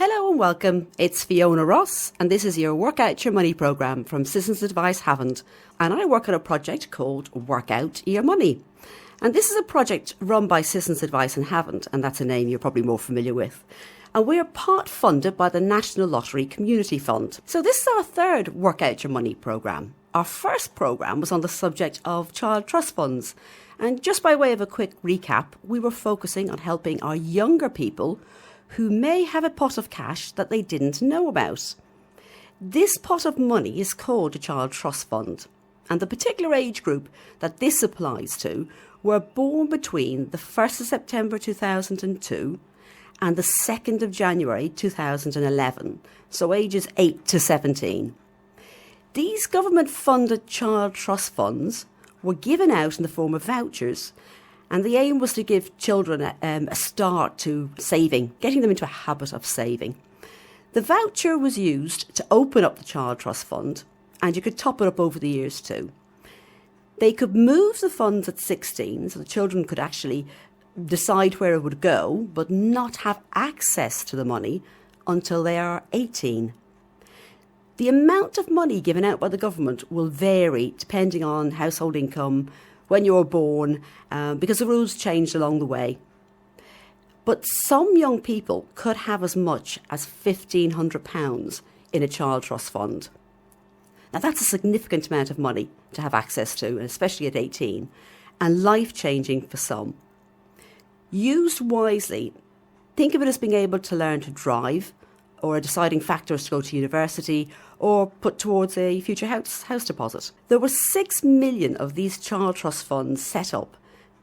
Hello and welcome. It's Fiona Ross, and this is your Work Out Your Money programme from Citizens Advice Havant. And I work on a project called Work Out Your Money. And this is a project run by Citizens Advice in Havant, and that's a name you're probably more familiar with. And we're part funded by the National Lottery Community Fund. So this is our third Work Out Your Money programme. Our first programme was on the subject of child trust funds. And just by way of a quick recap, we were focusing on helping our younger people who may have a pot of cash that they didn't know about. This pot of money is called a child trust fund, and the particular age group that this applies to were born between the 1st of September 2002 and the 2nd of January 2011, so ages 8 to 17. These government-funded child trust funds were given out in the form of vouchers, and the aim was to give children a start to saving, getting them into a habit of saving. The voucher was used to open up the child trust fund, and you could top it up over the years too. They could move the funds at 16, so the children could actually decide where it would go, but not have access to the money until they are 18. The amount of money given out by the government will vary depending on household income, when you were born, because the rules changed along the way. But some young people could have as much as £1,500 in a child trust fund. Now that's a significant amount of money to have access to, especially at 18, and life-changing for some. Used wisely, think of it as being able to learn to drive, or a deciding factor is to go to university, or put towards a future house deposit. There were 6 million of these child trust funds set up,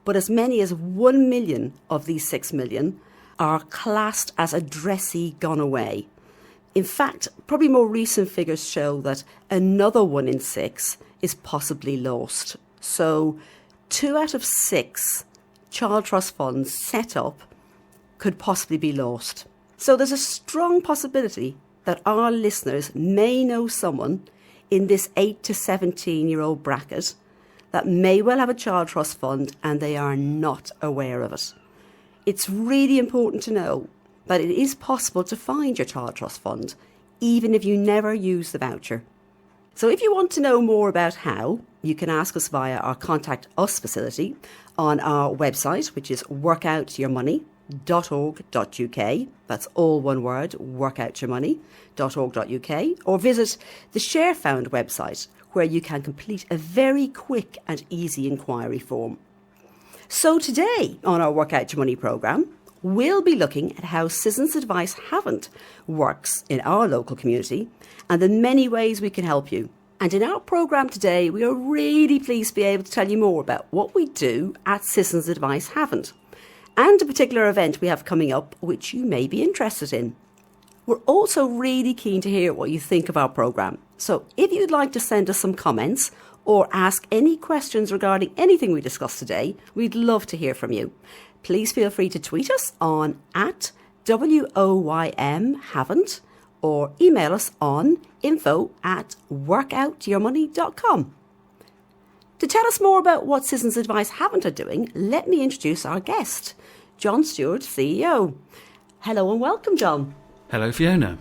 but as many as 1 million of these 6 million are classed as addressee gone away. In fact, probably more recent figures show that another 1 in 6 is possibly lost. So 2 out of 6 child trust funds set up could possibly be lost. So there's a strong possibility that our listeners may know someone in this 8 to 17-year-old bracket that may well have a child trust fund and they are not aware of it. It's really important to know that it is possible to find your child trust fund, even if you never use the voucher. So if you want to know more about how, you can ask us via our Contact Us facility on our website, which is workoutyourmoney.org.uk. That's all one word, workoutyourmoney.org.uk. Or visit the ShareFound website, where you can complete a very quick and easy inquiry form. So today on our Work Out Your Money programme, we'll be looking at how Citizens Advice Havant works in our local community and the many ways we can help you. And in our programme today, we are really pleased to be able to tell you more about what we do at Citizens Advice Havant and a particular event we have coming up which you may be interested in. We're also really keen to hear what you think of our programme. So if you'd like to send us some comments or ask any questions regarding anything we discussed today, we'd love to hear from you. Please feel free to tweet us on @WOYMHavant or email us on info@workoutyourmoney.com. To tell us more about what Citizens Advice Havant are doing, let me introduce our guest, John Stuart, CEO. Hello and welcome, John. Hello, Fiona.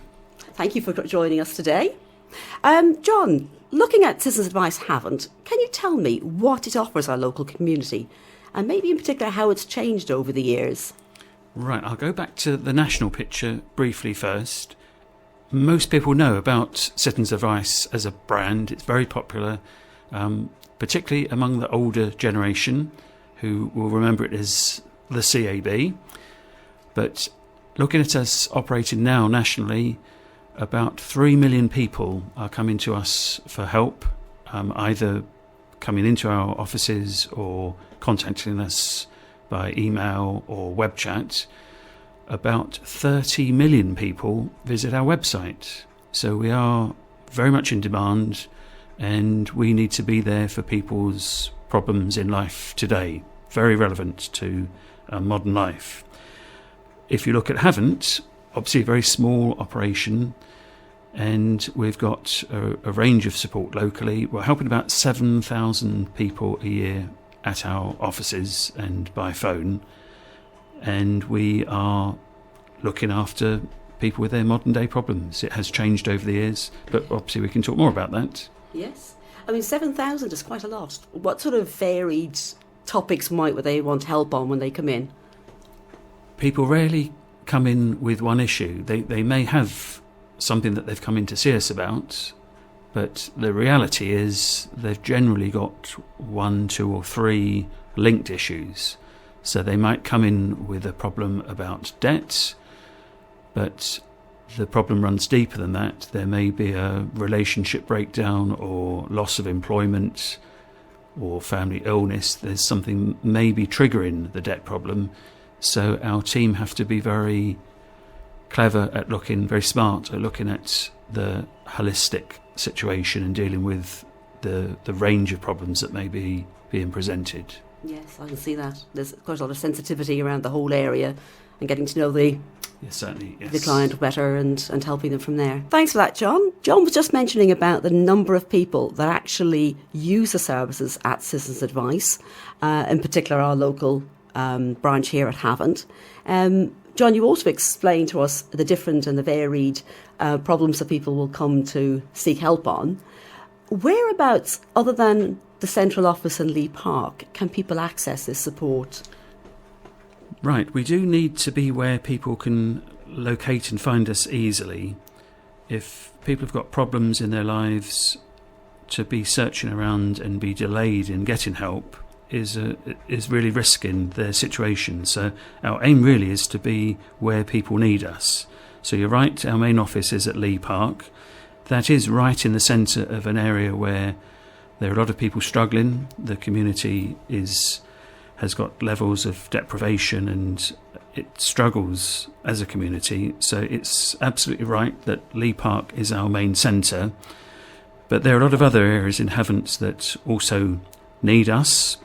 Thank you for joining us today. John, looking at Citizens Advice Havant, can you tell me what it offers our local community and maybe in particular how it's changed over the years? Right, I'll go back to the national picture briefly first. Most people know about Citizens Advice as a brand. It's very popular, particularly among the older generation who will remember it as the CAB. But looking at us operating now nationally, about 3 million people are coming to us for help, either coming into our offices or contacting us by email or web chat. About 30 million people visit our website. So we are very much in demand and we need to be there for people's problems in life today. Very relevant to modern life. If you look at Havant, obviously a very small operation, and we've got a range of support locally. We're helping about 7,000 people a year at our offices and by phone, and we are looking after people with their modern day problems. It has changed over the years, but obviously we can talk more about that. Yes. I mean, 7,000 is quite a lot. What sort of varied topics might they want help on when they come in? People rarely come in with one issue. They may have something that they've come in to see us about, but the reality is they've generally got 1, 2 or 3 linked issues. So they might come in with a problem about debt, but the problem runs deeper than that. There may be a relationship breakdown or loss of employment or family illness. There's something maybe triggering the debt problem. So our team have to be very clever at looking, very smart at looking at the holistic situation and dealing with the range of problems that may be being presented. Yes, I can see that. There's quite a lot of sensitivity around the whole area and getting to know the client better and helping them from there. Thanks for that, John. John was just mentioning about the number of people that actually use the services at Citizens Advice, in particular our local branch here at Havant. John, you also explained to us the different and the varied problems that people will come to seek help on. Whereabouts, other than the central office in Lee Park, can people access this support? Right, we do need to be where people can locate and find us easily. If people have got problems in their lives, to be searching around and be delayed in getting help is really risking their situation. So our aim really is to be where people need us. So you're right, our main office is at Lee Park. That is right in the centre of an area where there are a lot of people struggling. The community has got levels of deprivation and it struggles as a community. So it's absolutely right that Lee Park is our main centre. But there are a lot of other areas in Havant that also need us.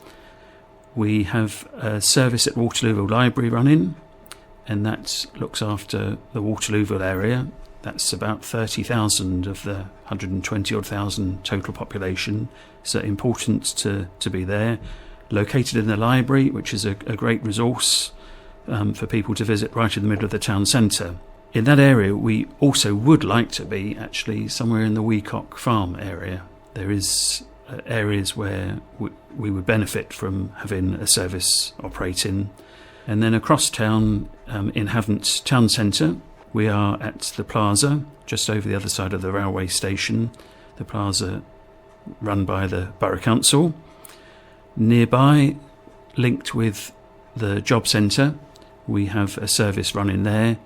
We have a service at Waterlooville Library running, and that looks after the Waterlooville area. That's about 30,000 of the 120,000 total population. So important to be there. Located in the library, which is a great resource for people to visit right in the middle of the town centre. In that area, we also would like to be actually somewhere in the Weacock Farm area. There is areas where we would benefit from having a service operating. And then across town, in Havant town centre, we are at the plaza, just over the other side of the railway station. The plaza run by the Borough Council. Nearby, linked with the job centre, we have a service running there.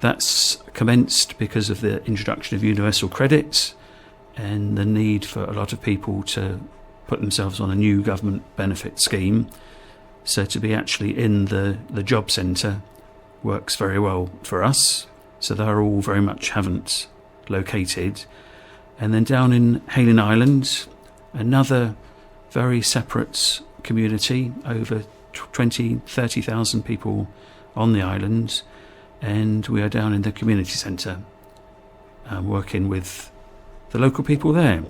That's commenced because of the introduction of universal credit and the need for a lot of people to put themselves on a new government benefit scheme. So to be actually in the job centre works very well for us. So they're all very much Havant located. And then down in Hayling Island, another very separate community, over 30,000 people on the island, and we are down in the community centre working with the local people there.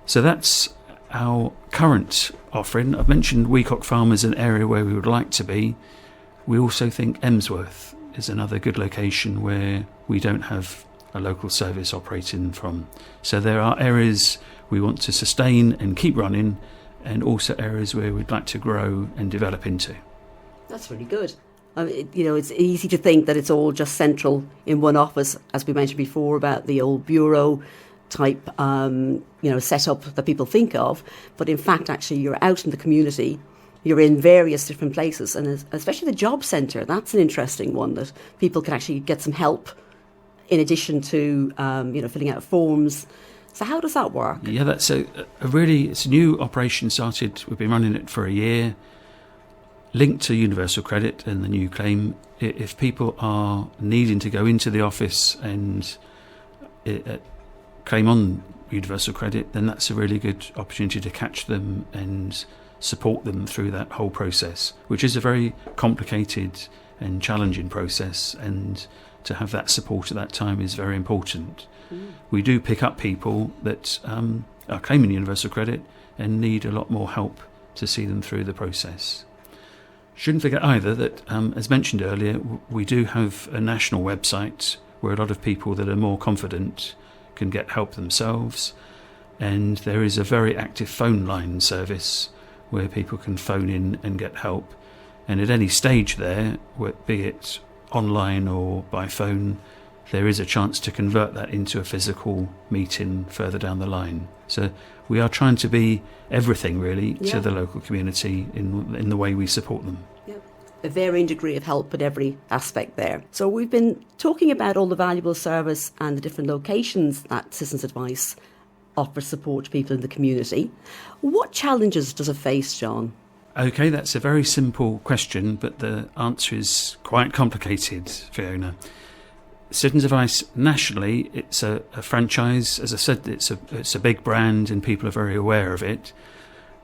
So that's our current offering. I've mentioned Weacock Farm as an area where we would like to be. We also think Emsworth is another good location where we don't have a local service operating from. So there are areas we want to sustain and keep running, and also areas where we'd like to grow and develop into. That's really good. It's easy to think that it's all just central in one office, as we mentioned before about the old bureau type, setup that people think of. But in fact, actually, you're out in the community. You're in various different places, and especially the job centre. That's an interesting one that people can actually get some help in addition to, filling out forms. So how does that work? Yeah, that's it's a new operation started. We've been running it for a year, linked to universal credit and the new claim. If people are needing to go into the office and claim on universal credit, then that's a really good opportunity to catch them and support them through that whole process, which is a very complicated and challenging process, and to have that support at that time is very important. We do pick up people that are claiming universal credit and need a lot more help to see them through the process. Shouldn't forget either that, as mentioned earlier, we do have a national website where a lot of people that are more confident can get help themselves. And there is a very active phone line service where people can phone in and get help. And at any stage there, be it online or by phone, there is a chance to convert that into a physical meeting further down the line. So we are trying to be everything really to the local community in the way we support them. Yeah. A varying degree of help at every aspect there. So we've been talking about all the valuable service and the different locations that Citizens Advice offers support to people in the community. What challenges does it face, John? Okay, that's a very simple question, but the answer is quite complicated, Fiona. Citizens Advice nationally, it's a franchise. As I said, it's a big brand and people are very aware of it.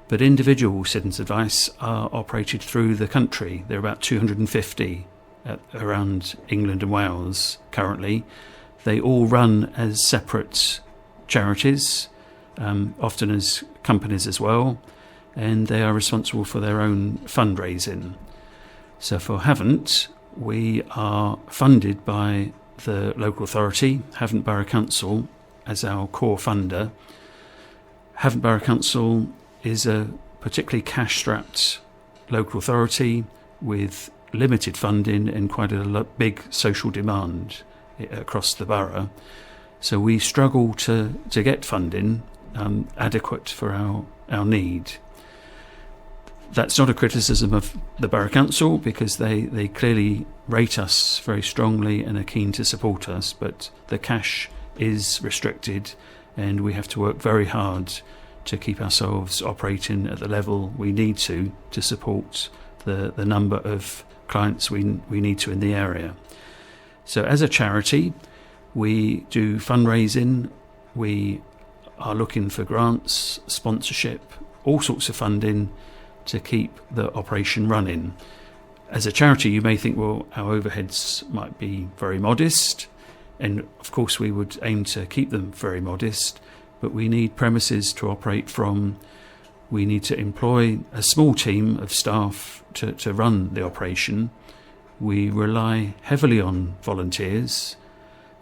But individual Citizens Advice are operated through the country. There are about 250 around England and Wales currently. They all run as separate charities, often as companies as well, and they are responsible for their own fundraising. So for Havant, we are funded by the local authority, Havant Borough Council, as our core funder. Havant Borough Council is a particularly cash-strapped local authority with limited funding and quite a big social demand across the borough. So we struggle to get funding adequate for our need. That's not a criticism of the Borough Council because they clearly rate us very strongly and are keen to support us, but the cash is restricted and we have to work very hard to keep ourselves operating at the level we need to support the number of clients we need to in the area. So as a charity, we do fundraising, we are looking for grants, sponsorship, all sorts of funding to keep the operation running. As a charity, you may think, well, our overheads might be very modest, and of course we would aim to keep them very modest, but we need premises to operate from. We need to employ a small team of staff to run the operation. We rely heavily on volunteers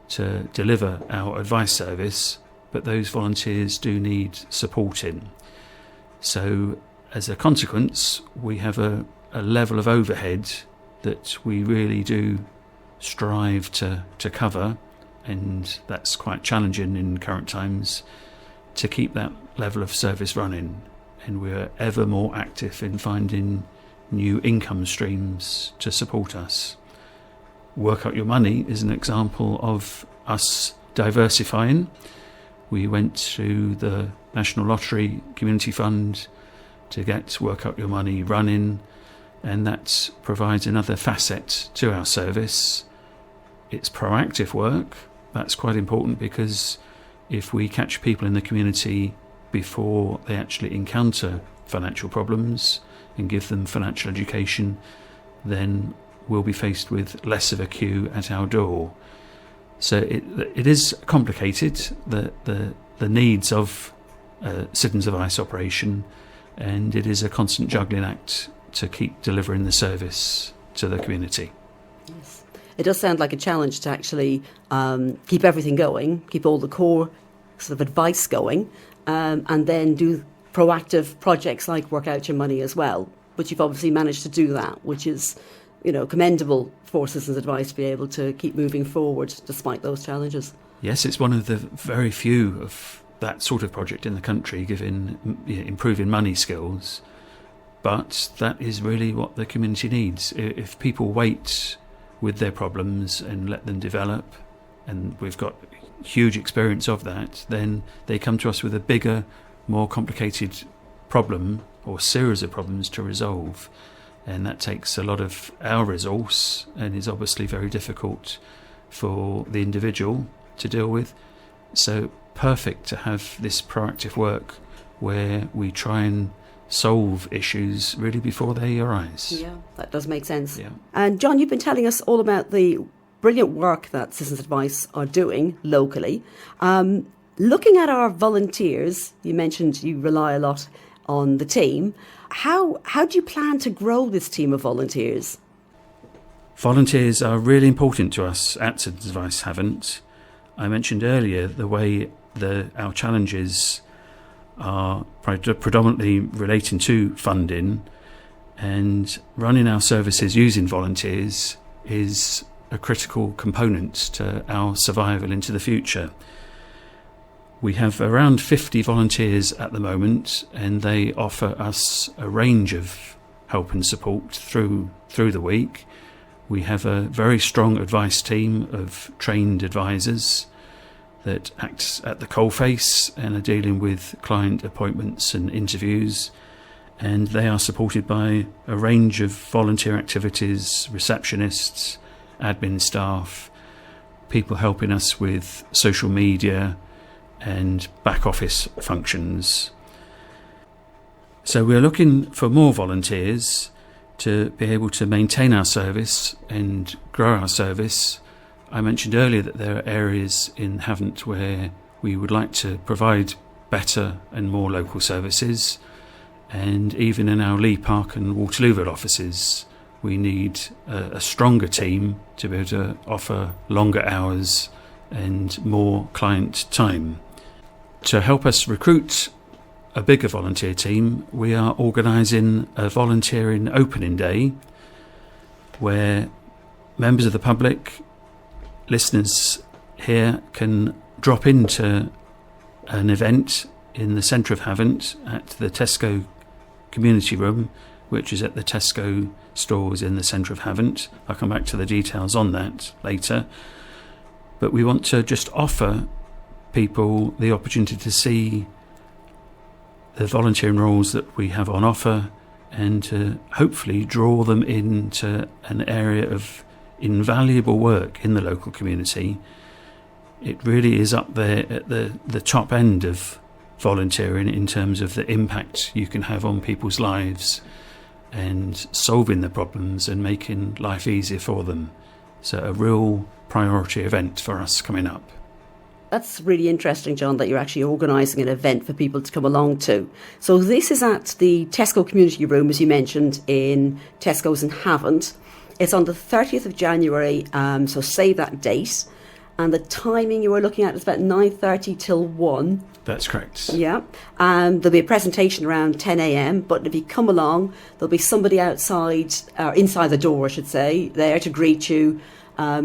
to deliver our advice service, but those volunteers do need supporting. So as a consequence, we have a level of overhead that we really do strive to cover, and that's quite challenging in current times to keep that level of service running. And we're ever more active in finding new income streams to support us. Work Out Your Money is an example of us diversifying. We went to the National Lottery Community Fund to get Work Out Your Money running, and that provides another facet to our service. It's proactive work. That's quite important because if we catch people in the community before they actually encounter financial problems and give them financial education, then we'll be faced with less of a queue at our door. So it is complicated, the needs of Citizens Advice operation, and it is a constant juggling act to keep delivering the service to the community. Yes. It does sound like a challenge to actually keep everything going, keep all the core sort of advice going, and then do proactive projects like Work Out Your Money as well. But you've obviously managed to do that, which is, commendable for Citizens Advice to be able to keep moving forward despite those challenges. Yes, it's one of the very few of that sort of project in the country, improving money skills. But that is really what the community needs. If people wait with their problems and let them develop, and we've got huge experience of that, then they come to us with a bigger, more complicated problem or series of problems to resolve. And that takes a lot of our resource and is obviously very difficult for the individual to deal with. So perfect to have this proactive work where we try and solve issues really before they arise. Yeah, that does make sense. Yeah. And John, you've been telling us all about the brilliant work that Citizens Advice are doing locally. Looking at our volunteers, you mentioned you rely a lot on the team. How do you plan to grow this team of volunteers? Volunteers are really important to us at Citizens Advice Havant. I mentioned earlier the way our challenges are predominantly relating to funding, and running our services using volunteers is a critical component to our survival into the future. We have around 50 volunteers at the moment, and they offer us a range of help and support through the week. We have a very strong advice team of trained advisors that act at the coalface and are dealing with client appointments and interviews, and they are supported by a range of volunteer activities, receptionists, admin staff, people helping us with social media and back office functions. So we're looking for more volunteers to be able to maintain our service and grow our service. I mentioned earlier that there are areas in Havant where we would like to provide better and more local services, and even in our Lee Park and Waterlooville offices we need a stronger team to be able to offer longer hours and more client time. To help us recruit a bigger volunteer team, we are organising a volunteering opening day where members of the public, listeners here, can drop into an event in the centre of Havant at the Tesco community room, which is at the Tesco stores in the centre of Havant. I'll come back to the details on that later. But we want to just offer people the opportunity to see the volunteering roles that we have on offer, and to hopefully draw them into an area of invaluable work in the local community. It really is up there at the top end of volunteering in terms of the impact you can have on people's lives and solving the problems and making life easier for them. So a real priority event for us coming up. That's really interesting, John, that you're actually organising an event for people to come along to. So this is at the Tesco Community Room, as you mentioned, in Tesco's in Havant. It's on the 30th of January, so save that date. And the timing you were looking at is about 9:30 till 1. That's correct. Yeah. And there'll be a presentation around 10 a.m. But if you come along, there'll be somebody outside, or inside the door, I should say, there to greet you,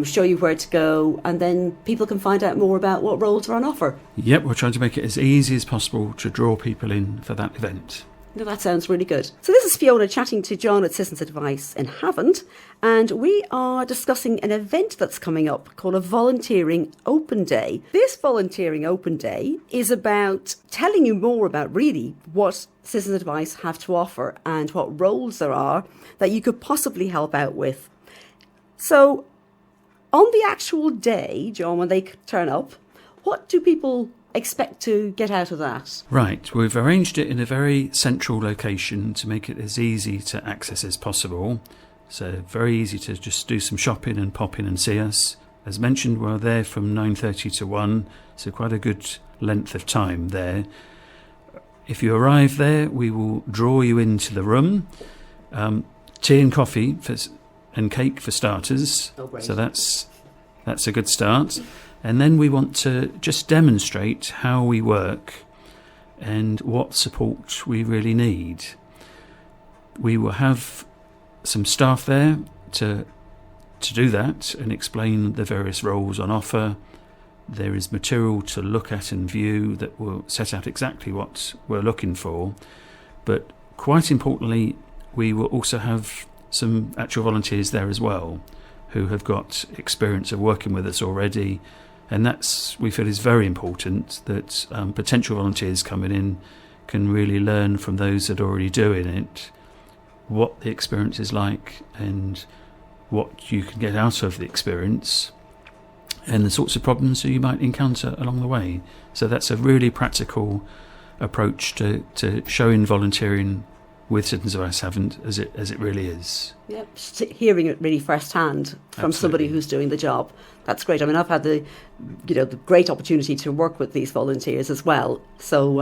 show you where to go, and then people can find out more about what roles are on offer. Yep, we're trying to make it as easy as possible to draw people in for that event. No, that sounds really good. So this is Fiona chatting to John at Citizens Advice in Havant, and we are discussing an event that's coming up called a Volunteering Open Day. This Volunteering Open Day is about telling you more about really what Citizens Advice have to offer and what roles there are that you could possibly help out with. So on the actual day, John, when they turn up, what do people expect to get out of that? Right, we've arranged it in a very central location to make it as easy to access as possible. So very easy to just do some shopping and pop in and see us. As mentioned, we're there from 9:30 to 1, so quite a good length of time there. If you arrive there, we will draw you into the room. Tea and coffee and cake for starters. Oh, great. So that's a good start. And then we want to just demonstrate how we work and what support we really need. We will have some staff there to do that and explain the various roles on offer. There is material to look at and view that will set out exactly what we're looking for. But quite importantly, we will also have some actual volunteers there as well who have got experience of working with us already. And that's, we feel, is very important, that potential volunteers coming in can really learn from those that are already doing it, what the experience is like and what you can get out of the experience and the sorts of problems that you might encounter along the way. So that's a really practical approach to showing volunteering with Citizens Advice Havant as it really is. Yep, hearing it really firsthand from Absolutely. somebody who's doing the job. That's great. I mean, I've had the great opportunity to work with these volunteers as well. So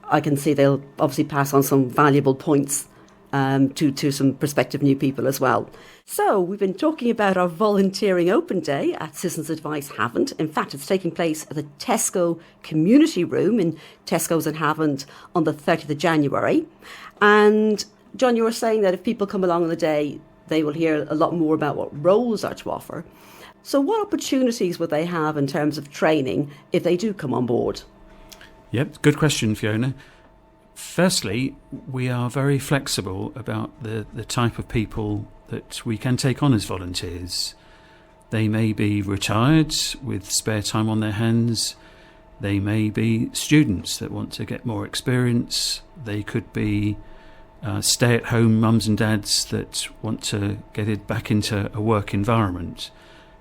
I can see they'll obviously pass on some valuable points to some prospective new people as well. So we've been talking about our volunteering open day at Citizens Advice Havant. In fact, it's taking place at the Tesco Community Room in Tesco's in Havant on the 30th of January. And John, you were saying that if people come along on the day, they will hear a lot more about what roles are to offer. So what opportunities would they have in terms of training if they do come on board? Yep, good question, Fiona. Firstly, we are very flexible about the type of people that we can take on as volunteers. They may be retired with spare time on their hands. They may be students that want to get more experience. They could be stay-at-home mums and dads that want to get it back into a work environment.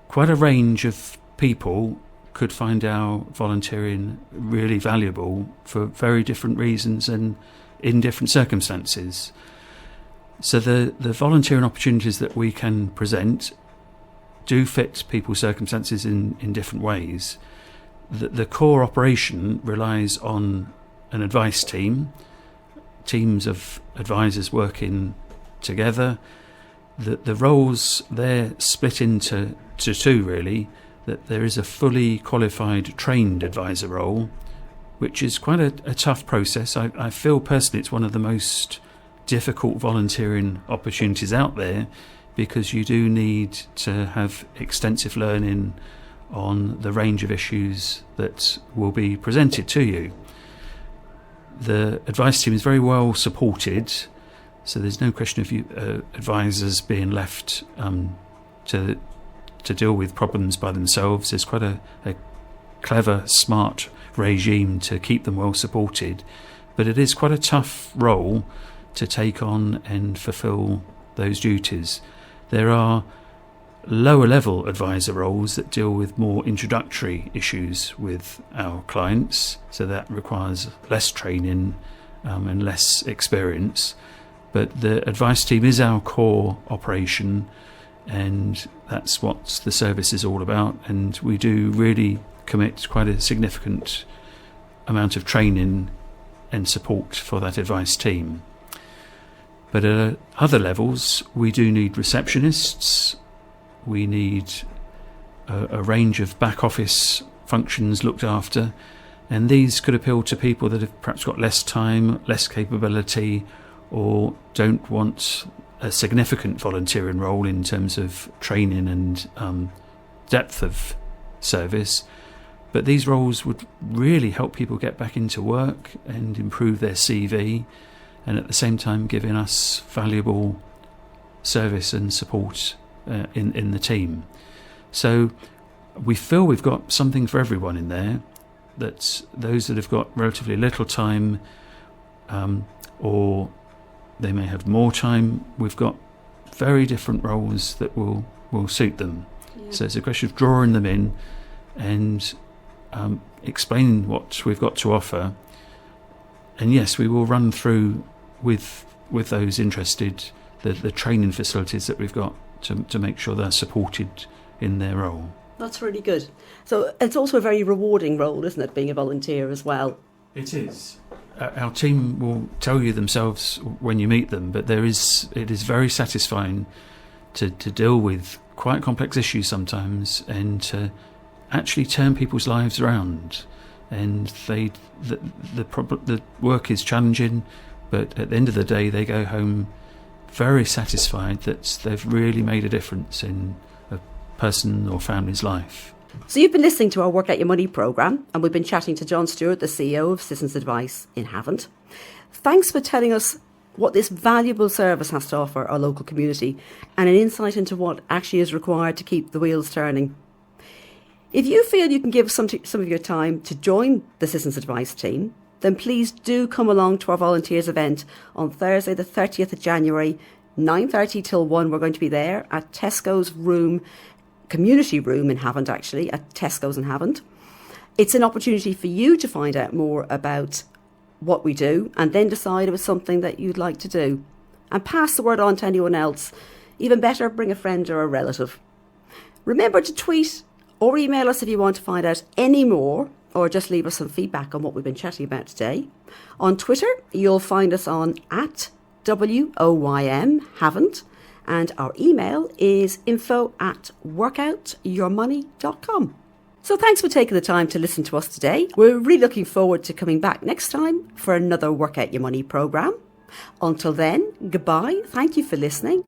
Quite a range of people could find our volunteering really valuable for very different reasons and in different circumstances. So the volunteering opportunities that we can present do fit people's circumstances in different ways. The core operation relies on an advice team, teams of advisors working together. The roles, they're split into two really. That there is a fully qualified trained advisor role, which is quite a tough process. I feel personally it's one of the most difficult volunteering opportunities out there, because you do need to have extensive learning on the range of issues that will be presented to you. The advice team is very well supported, so there's no question of advisors being left to deal with problems by themselves. There's quite a clever, smart regime to keep them well supported, but it is quite a tough role to take on and fulfil those duties. There are lower level advisor roles that deal with more introductory issues with our clients, so that requires less training and less experience. But the advice team is our core operation, and that's what the service is all about, and we do really commit quite a significant amount of training and support for that advice team. But at other levels, we do need receptionists, we need a range of back office functions looked after, and these could appeal to people that have perhaps got less time, less capability, or don't want a significant volunteering role in terms of training and depth of service. But these roles would really help people get back into work and improve their CV, and at the same time giving us valuable service and support in the team. So we feel we've got something for everyone in there, that those that have got relatively little time or they may have more time, we've got very different roles that will suit them. Yeah. So it's a question of drawing them in and explaining what we've got to offer. And yes, we will run through with those interested the training facilities that we've got to make sure they're supported in their role. That's really good. So it's also a very rewarding role, isn't it, being a volunteer as well? It is. Our team will tell you themselves when you meet them, but it is very satisfying to deal with quite complex issues sometimes, and to actually turn people's lives around. And the work is challenging, but at the end of the day, they go home very satisfied that they've really made a difference in a person or family's life. So you've been listening to our Work Out Your Money programme, and we've been chatting to John Stuart, the CEO of Citizens Advice in Havant. Thanks for telling us what this valuable service has to offer our local community, and an insight into what actually is required to keep the wheels turning. If you feel you can give some of your time to join the Citizens Advice team, then please do come along to our volunteers event on Thursday the 30th of January, 9:30 till 1. We're going to be there at Tesco's community room in Havant, actually, at Tesco's in Havant. It's an opportunity for you to find out more about what we do, and then decide if it's something that you'd like to do. And pass the word on to anyone else. Even better, bring a friend or a relative. Remember to tweet or email us if you want to find out any more, or just leave us some feedback on what we've been chatting about today. On Twitter, you'll find us on WOYM, Havant, and our email is info@workoutyourmoney.com. So thanks for taking the time to listen to us today. We're really looking forward to coming back next time for another Work Out Your Money programme. Until then, goodbye. Thank you for listening.